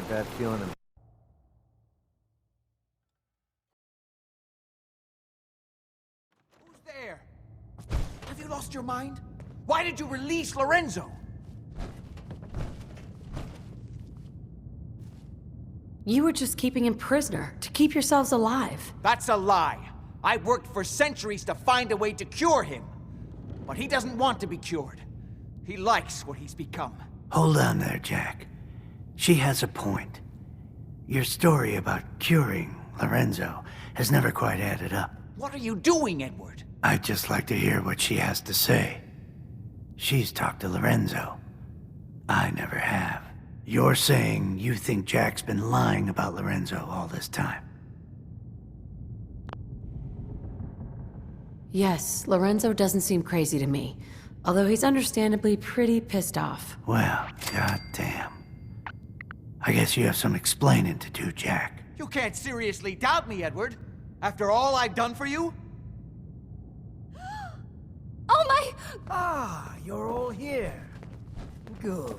very bad feeling. Who's there? Have you lost your mind? Why did you release Lorenzo? You were just keeping him prisoner, to keep yourselves alive. That's a lie. I worked for centuries to find a way to cure him. But he doesn't want to be cured. He likes what he's become. Hold on there, Jack. She has a point. Your story about curing Lorenzo has never quite added up. What are you doing, Edward? I'd just like to hear what she has to say. She's talked to Lorenzo. I never have. You're saying you think Jack's been lying about Lorenzo all this time? Yes, Lorenzo doesn't seem crazy to me. Although he's understandably pretty pissed off. Well, goddamn. I guess you have some explaining to do, Jack. You can't seriously doubt me, Edward. After all I've done for you? Oh my... Ah, you're all here. Good.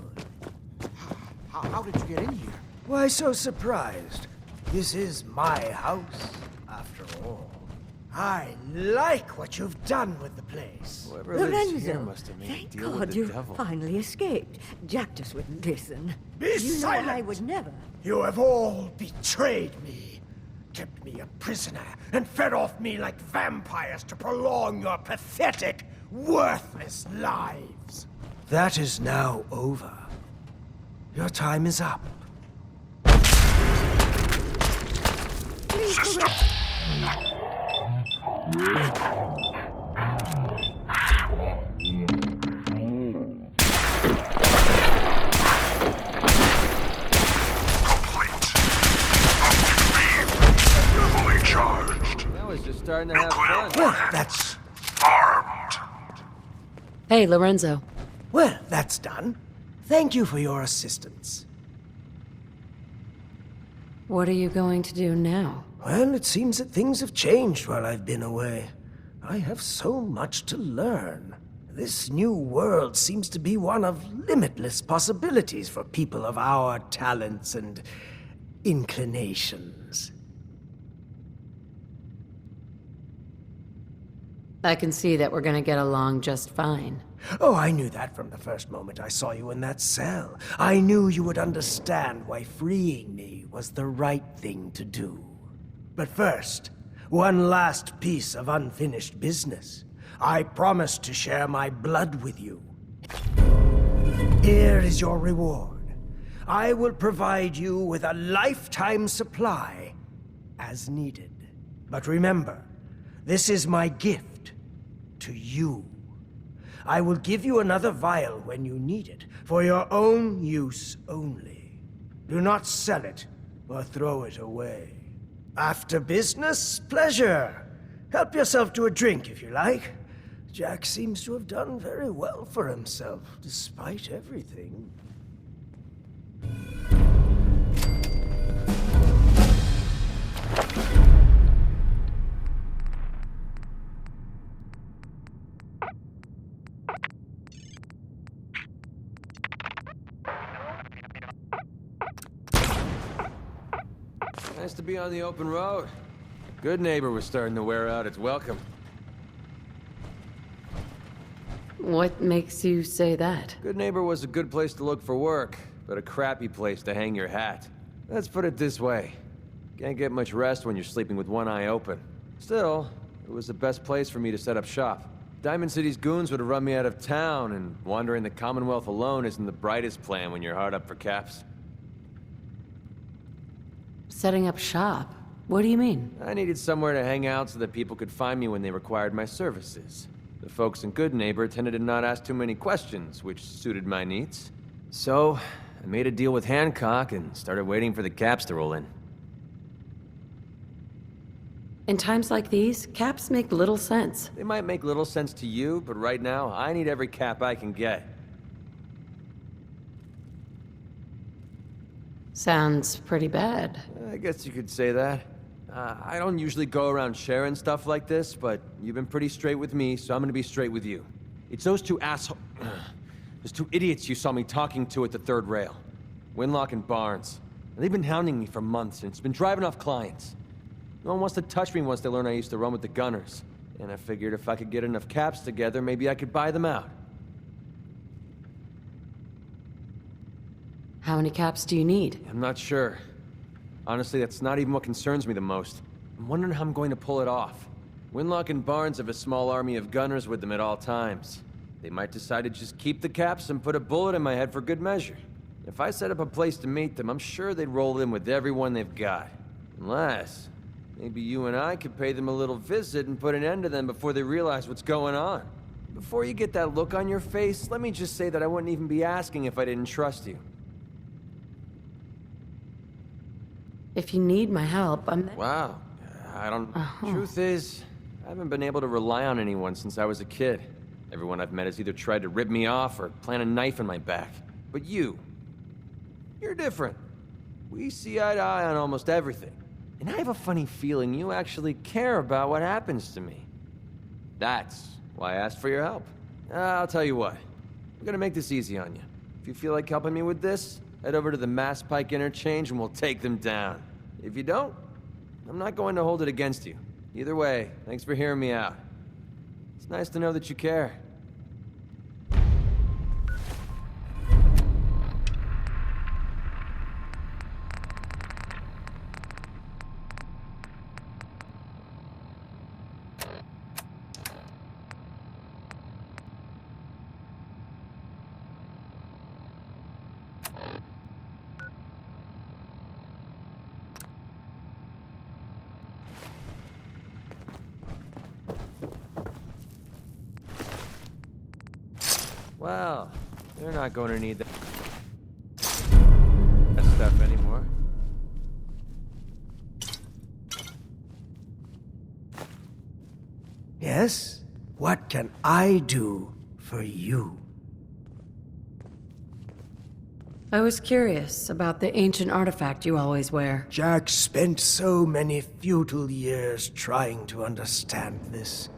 How did you get in here? Why so surprised? This is my house, after all. I like what you've done with the place. Whoever lives here Lorenzo, must have made a thank deal with God the you devil. finally escaped. Jack just wouldn't listen. Be You know silent! I would never. You have all betrayed me. Kept me a prisoner and fed off me like vampires to prolong your pathetic, worthless lives. That is now over. Your time is up. Please, Fully charged. Now it's just starting to have fun. Well, that's... Armed. Hey, Lorenzo. Well, that's done. Thank you for your assistance. What are you going to do now? Well, it seems that things have changed while I've been away. I have so much to learn. This new world seems to be one of limitless possibilities for people of our talents and inclinations. I can see that we're gonna get along just fine. Oh, I knew that from the first moment I saw you in that cell. I knew you would understand why freeing me was the right thing to do. But first, one last piece of unfinished business. I promised to share my blood with you. Here is your reward. I will provide you with a lifetime supply, as needed. But remember, this is my gift to you. I will give you another vial when you need it, for your own use only. Do not sell it or throw it away. After business, pleasure. Help yourself to a drink if you like. Jack seems to have done very well for himself, despite everything. Nice to be on the open road. Good Neighbor was starting to wear out its welcome. What makes you say that? Good Neighbor was a good place to look for work, but a crappy place to hang your hat. Let's put it this way. Can't get much rest when you're sleeping with one eye open. Still, it was the best place for me to set up shop. Diamond City's goons would have run me out of town, and wandering the Commonwealth alone isn't the brightest plan when you're hard up for caps. Setting up shop? What do you mean? I needed somewhere to hang out so that people could find me when they required my services. The folks in Good Neighbor tended to not ask too many questions, which suited my needs. So, I made a deal with Hancock and started waiting for the caps to roll in. In times like these, caps make little sense. They might make little sense to you, but right now, I need every cap I can get. Sounds pretty bad. I guess you could say that. I don't usually go around sharing stuff like this, but you've been pretty straight with me, so I'm gonna be straight with you. It's those two those two idiots you saw me talking to at the third rail. Winlock and Barnes. They've been hounding me for months, and it's been driving off clients. No one wants to touch me once they learn I used to run with the Gunners. And I figured if I could get enough caps together, maybe I could buy them out. How many caps do you need? I'm not sure. Honestly, that's not even what concerns me the most. I'm wondering how I'm going to pull it off. Winlock and Barnes have a small army of gunners with them at all times. They might decide to just keep the caps and put a bullet in my head for good measure. If I set up a place to meet them, I'm sure they'd roll in with everyone they've got. Unless, maybe you and I could pay them a little visit and put an end to them before they realize what's going on. Before you get that look on your face, let me just say that I wouldn't even be asking if I didn't trust you. If you need my help, I'm... Wow. Truth is, I haven't been able to rely on anyone since I was a kid. Everyone I've met has either tried to rip me off or plant a knife in my back. But you're different. We see eye to eye on almost everything. And I have a funny feeling you actually care about what happens to me. That's why I asked for your help. I'll tell you what. I'm gonna make this easy on you. If you feel like helping me with this, head over to the Mass Pike Interchange and we'll take them down. If you don't, I'm not going to hold it against you. Either way, thanks for hearing me out. It's nice to know that you care. Well, they're not going to need that stuff anymore. Yes? What can I do for you? I was curious about the ancient artifact you always wear. Jack spent so many futile years trying to understand this.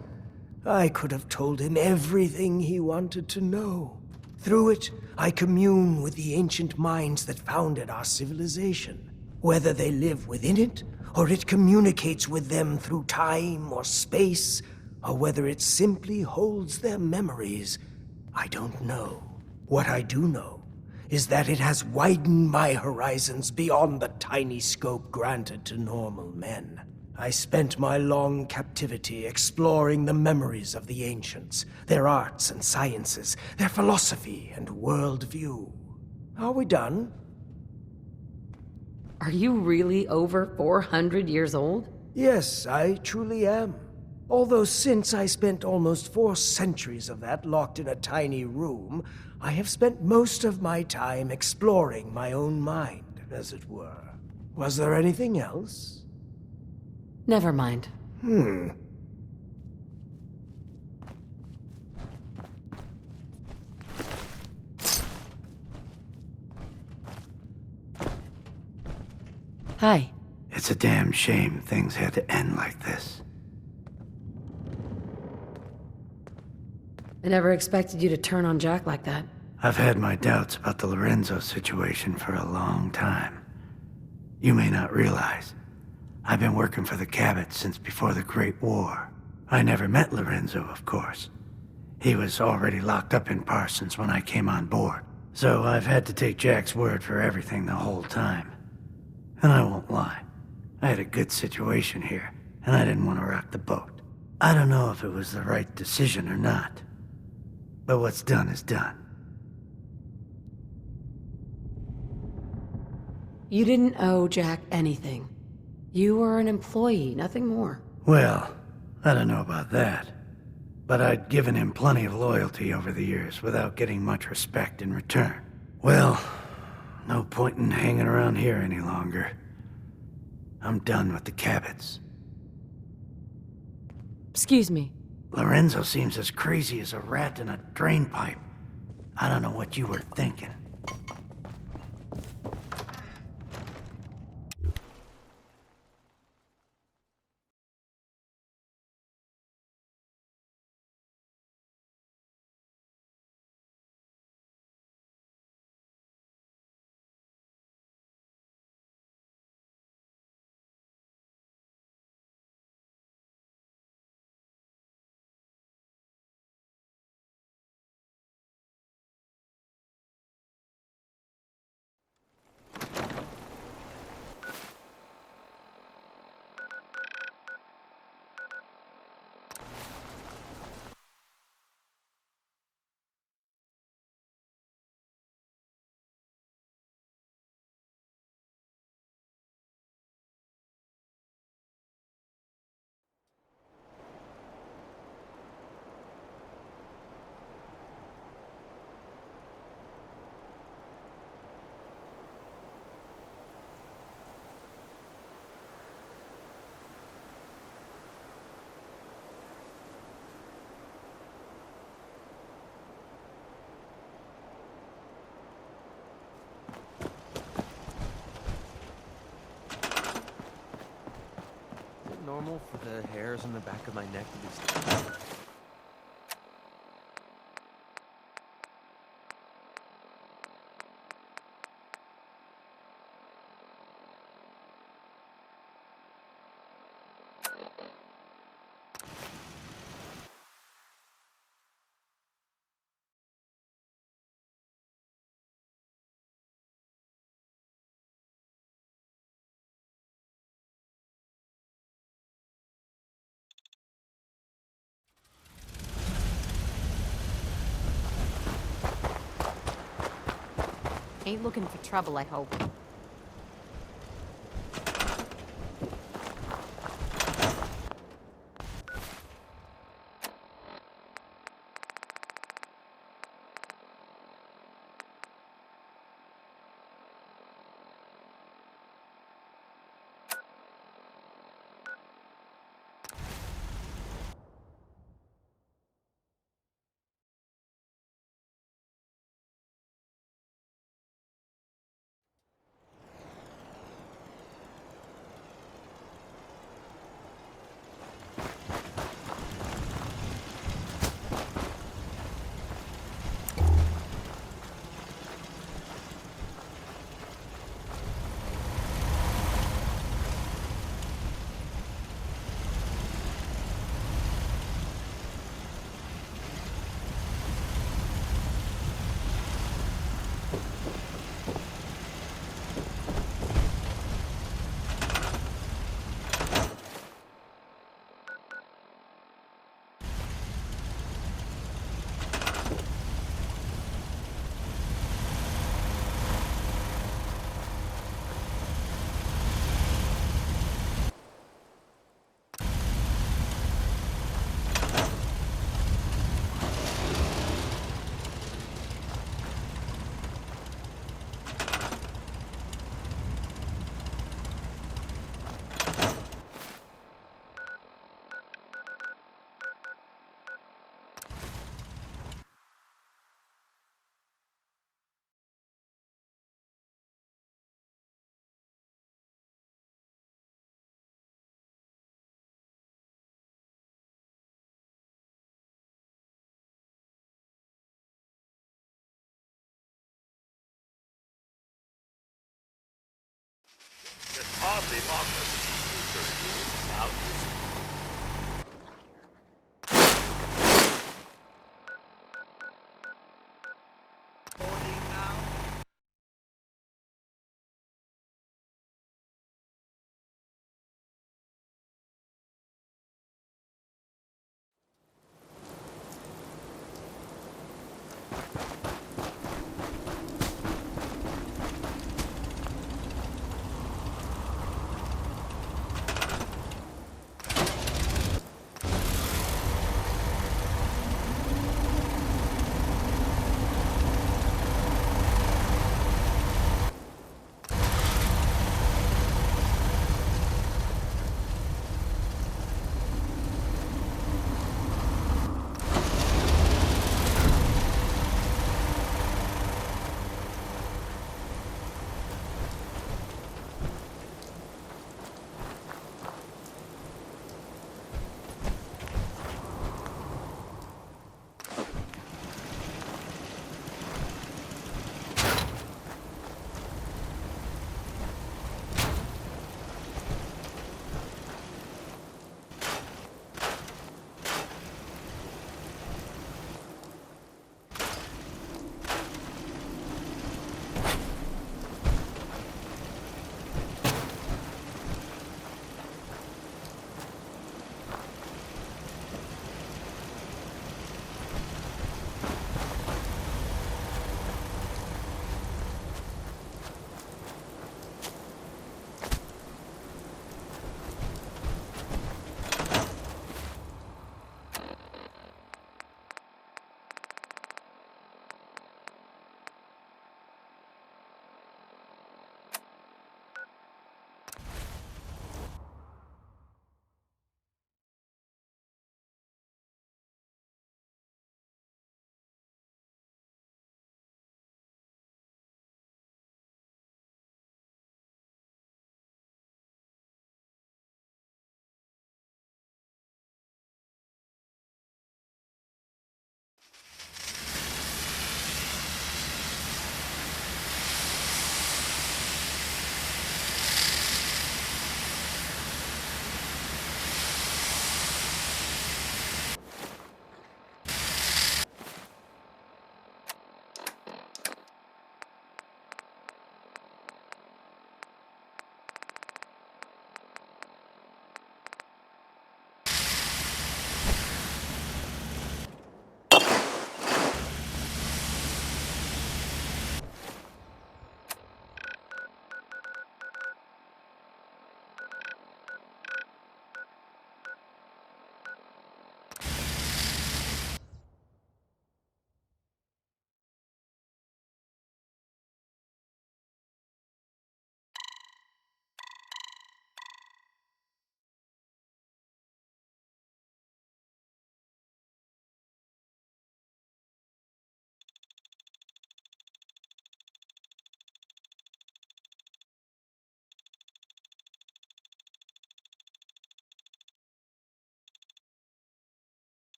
I could have told him everything he wanted to know. Through it, I commune with the ancient minds that founded our civilization. Whether they live within it, or it communicates with them through time or space, or whether it simply holds their memories, I don't know. What I do know is that it has widened my horizons beyond the tiny scope granted to normal men. I spent my long captivity exploring the memories of the ancients, their arts and sciences, their philosophy and worldview. Are we done? Are you really over 400 years old? Yes, I truly am. Although since I spent almost 4 centuries of that locked in a tiny room, I have spent most of my time exploring my own mind, as it were. Was there anything else? Never mind. Hi. It's a damn shame things had to end like this. I never expected you to turn on Jack like that. I've had my doubts about the Lorenzo situation for a long time. You may not realize, I've been working for the Cabot since before the Great War. I never met Lorenzo, of course. He was already locked up in Parsons when I came on board, so I've had to take Jack's word for everything the whole time. And I won't lie, I had a good situation here, and I didn't want to rock the boat. I don't know if it was the right decision or not, but what's done is done. You didn't owe Jack anything. You were an employee, nothing more. Well, I don't know about that. But I'd given him plenty of loyalty over the years without getting much respect in return. Well, no point in hanging around here any longer. I'm done with the Cabots. Excuse me. Lorenzo seems as crazy as a rat in a drain pipe. I don't know what you were thinking. back of my neck to be... Ain't looking for trouble, I hope.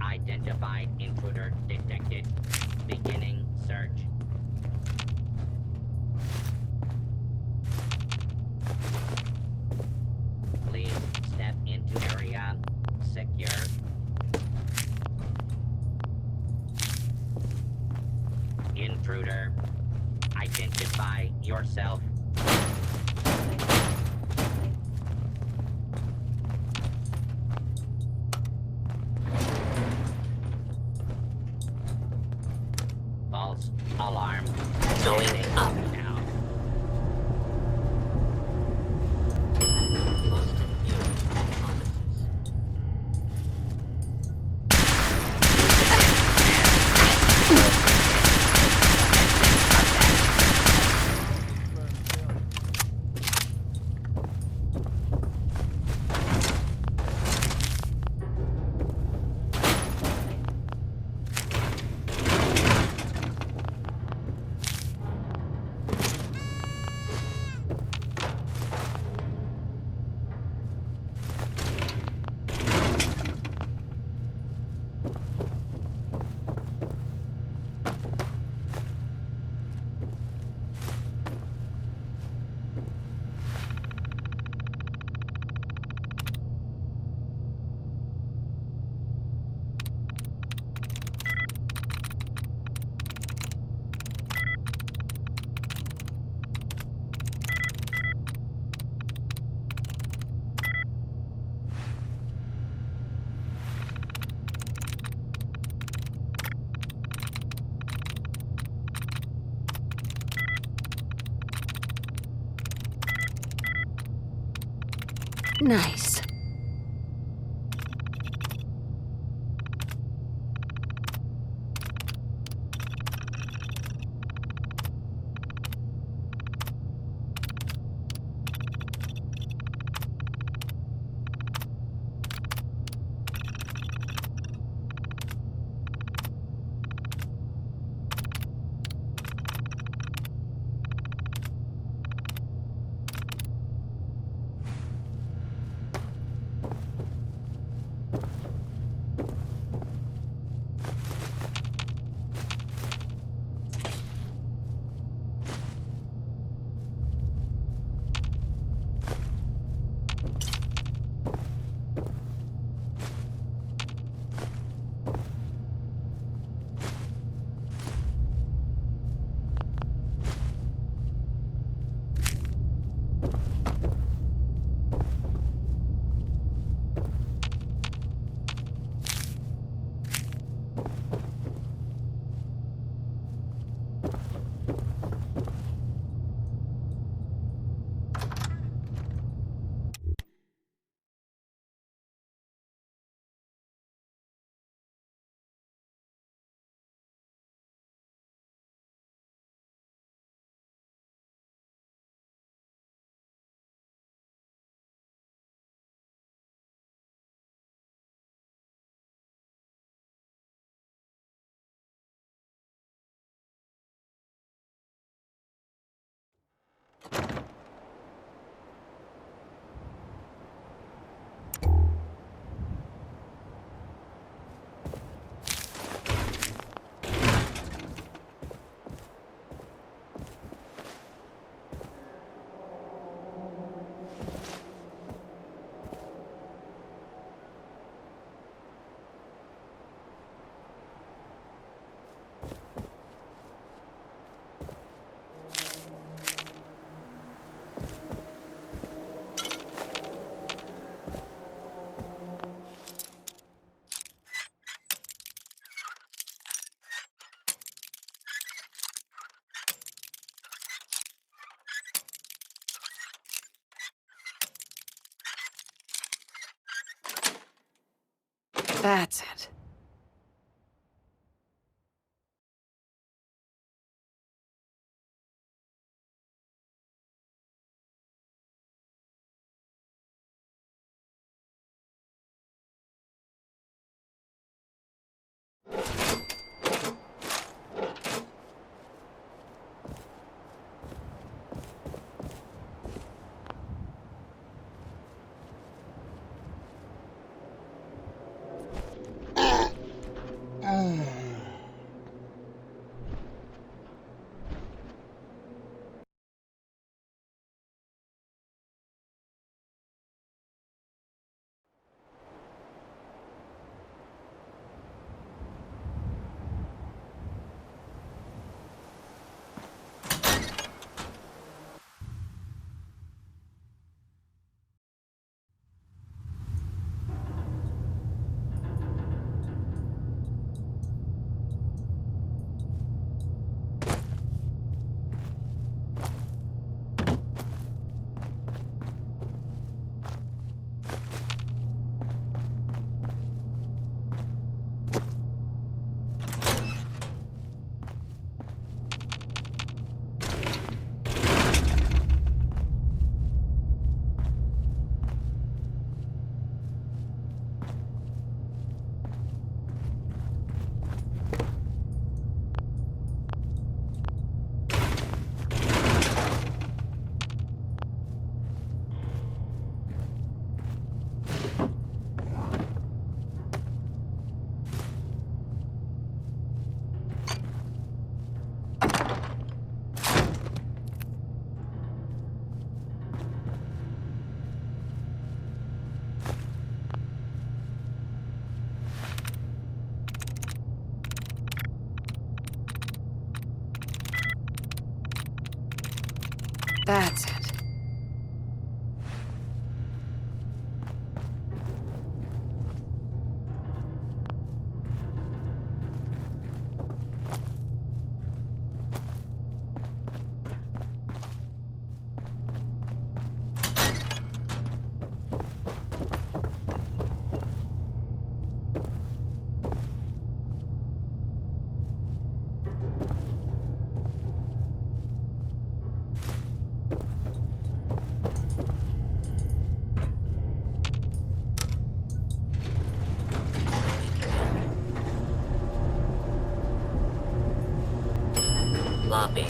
Unidentified intruder detected. Beginning search. Please step into area. Secure. Intruder. Identify yourself. False alarm. Going up now. Nice. That's it. That's it. Lobby.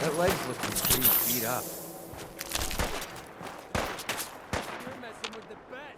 That leg's looking pretty beat up. You're messing with the best.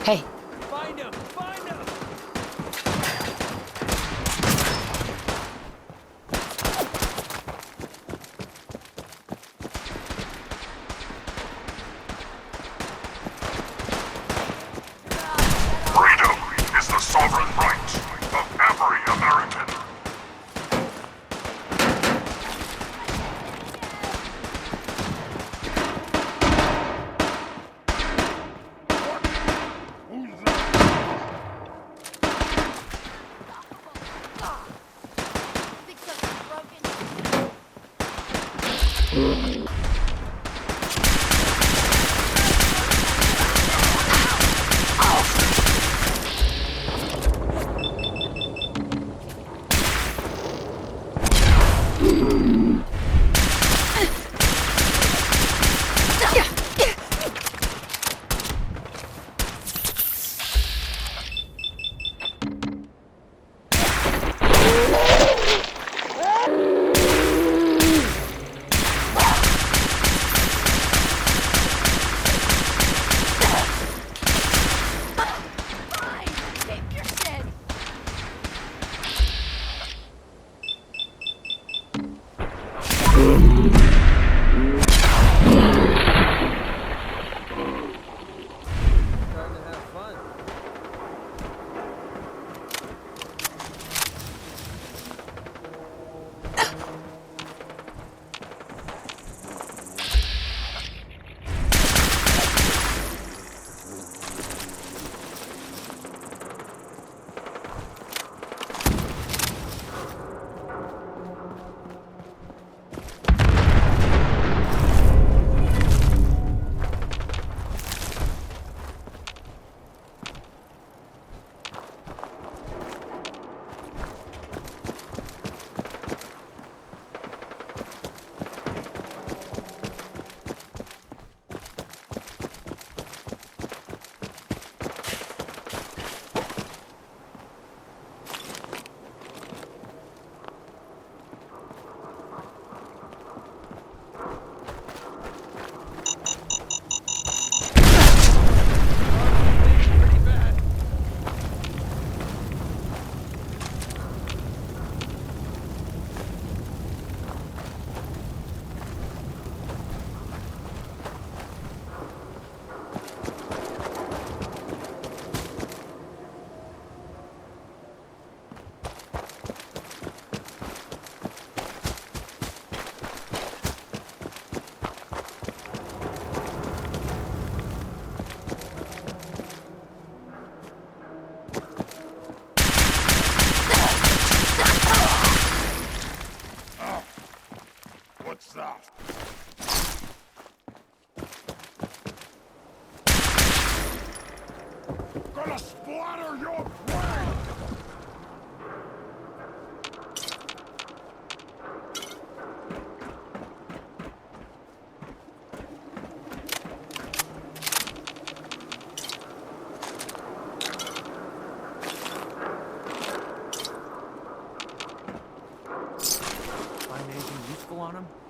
Hey, Find him! Find him! rifle on him?